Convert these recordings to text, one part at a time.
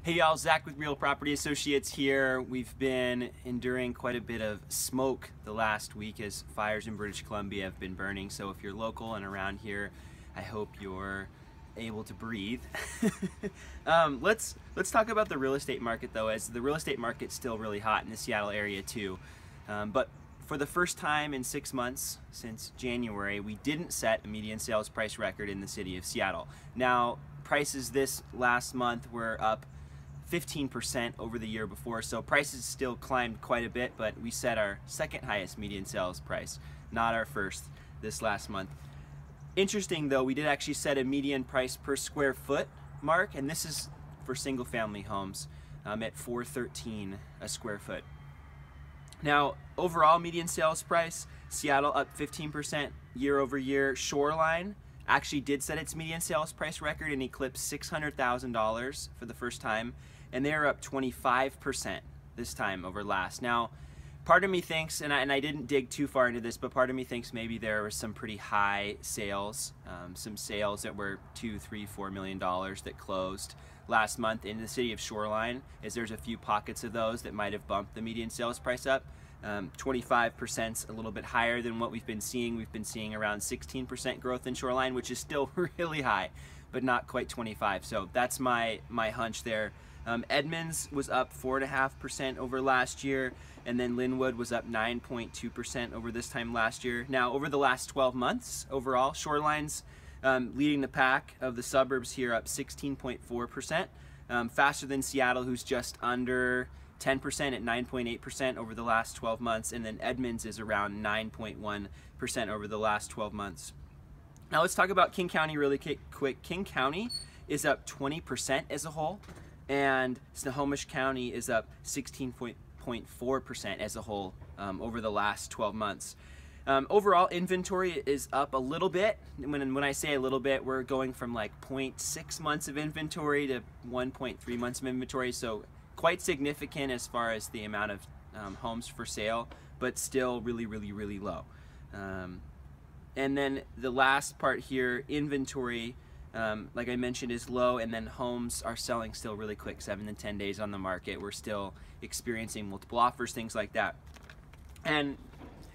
Hey y'all, Zach with Real Property Associates here. We've been enduring quite a bit of smoke the last week as fires in British Columbia have been burning. So if you're local and around here, I hope you're able to breathe. Let's talk about the real estate market though, as the real estate market's still really hot in the Seattle area too. But for the first time in 6 months since January, we didn't set a median sales price record in the city of Seattle. Now, prices this last month were up 15% over the year before, so prices still climbed quite a bit, but we set our second highest median sales price, not our first, this last month. Interesting though, we did actually set a median price per square foot mark, and this is for single family homes at $413 a square foot. Now, overall median sales price, Seattle up 15% year over year. Shoreline actually did set its median sales price record and eclipsed $600,000 for the first time, and they're up 25% this time over last. Now, part of me thinks, and I didn't dig too far into this, but part of me thinks maybe there were some pretty high sales, some sales that were $2, $3, $4 million that closed last month in the city of Shoreline, as there's a few pockets of those that might have bumped the median sales price up. 25% a little bit higher than what we've been seeing. We've been seeing around 16% growth in Shoreline, which is still really high, but not quite 25. So that's my hunch there. Edmonds was up 4.5% over last year, and then Linwood was up 9.2% over this time last year. Now, over the last 12 months, overall, Shoreline's leading the pack of the suburbs here, up 16.4%, faster than Seattle, who's just under 10% at 9.8% over the last 12 months, and then Edmonds is around 9.1% over the last 12 months. Now let's talk about King County really quick. King County is up 20% as a whole, and Snohomish County is up 16.4% as a whole over the last 12 months. Overall, inventory is up a little bit. When I say a little bit, we're going from like 0.6 months of inventory to 1.3 months of inventory, so quite significant as far as the amount of homes for sale, but still really low. And then the last part here, inventory, like I mentioned, is low, and then homes are selling still really quick, 7 to 10 days on the market. We're still experiencing multiple offers, things like that. And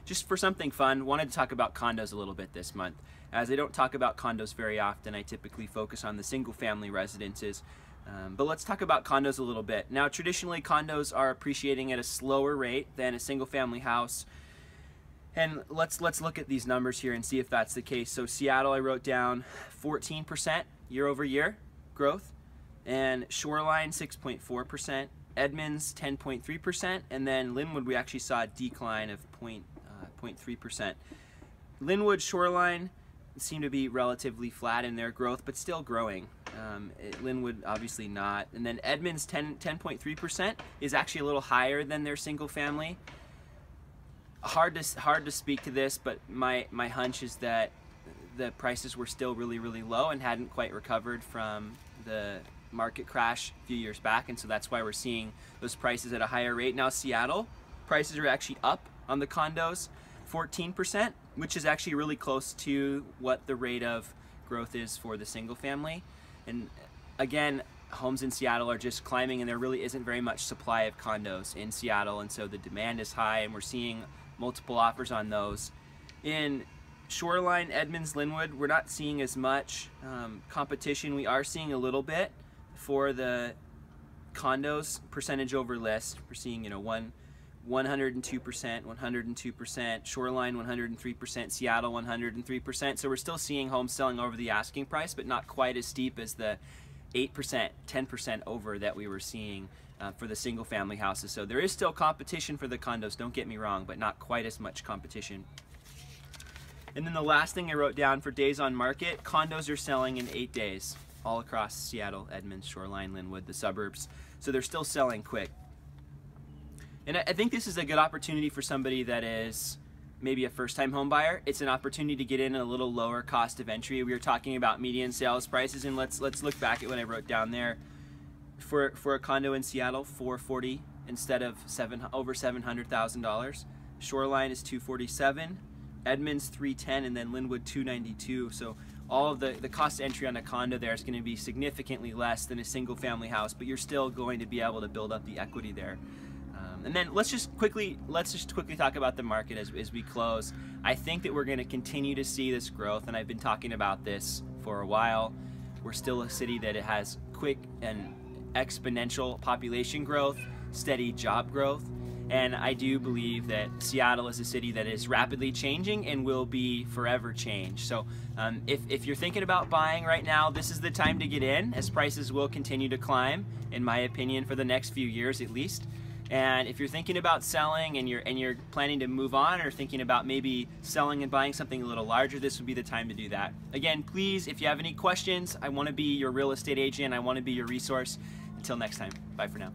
just for something fun, wanted to talk about condos a little bit this month. As I don't talk about condos very often, I typically focus on the single family residences. But let's talk about condos a little bit. Now, traditionally, condos are appreciating at a slower rate than a single family house. And let's look at these numbers here and see if that's the case. So Seattle, I wrote down 14% year over year growth, and Shoreline 6.4%, Edmonds 10.3%, and then Linwood, we actually saw a decline of 0.3%. Linwood, Shoreline seem to be relatively flat in their growth, but still growing. Linwood obviously not. And then Edmonds 10.3% is actually a little higher than their single family. Hard to speak to this, but my hunch is that the prices were still really low and hadn't quite recovered from the market crash a few years back, and so that's why we're seeing those prices at a higher rate. Now Seattle, prices are actually up on the condos 14%, which is actually really close to what the rate of growth is for the single family. And again, homes in Seattle are just climbing, and there really isn't very much supply of condos in Seattle, and so the demand is high, and we're seeing multiple offers on those. In Shoreline, Edmonds, Linwood, we're not seeing as much competition. We are seeing a little bit for the condos percentage over list. We're seeing 102%, 102%, Shoreline 103%, Seattle 103%. So we're still seeing homes selling over the asking price, but not quite as steep as the 8%, 10% over that we were seeing for the single family houses. So there is still competition for the condos, don't get me wrong, but not quite as much competition. And then the last thing I wrote down for days on market, condos are selling in 8 days all across Seattle, Edmonds, Shoreline, Linwood, the suburbs. So they're still selling quick. And I think this is a good opportunity for somebody that is maybe a first-time home buyer. It's an opportunity to get in at a little lower cost of entry. We were talking about median sales prices, and let's look back at what I wrote down there. For a condo in Seattle, $440 instead of over $700,000. Shoreline is $247, Edmonds $310, and then Linwood $292. So all of the cost of entry on a condo there is going to be significantly less than a single family house, but you're still going to be able to build up the equity there. And then let's just quickly talk about the market as we close. I think that we're going to continue to see this growth, and I've been talking about this for a while. We're still a city that has quick and exponential population growth, steady job growth, and I do believe that Seattle is a city that is rapidly changing and will be forever changed. So if you're thinking about buying right now, this is the time to get in, as prices will continue to climb, in my opinion, for the next few years at least. And if you're thinking about selling and you're planning to move on, or thinking about maybe selling and buying something a little larger, this would be the time to do that. Again, please, if you have any questions, I want to be your real estate agent. I want to be your resource. Until next time, bye for now.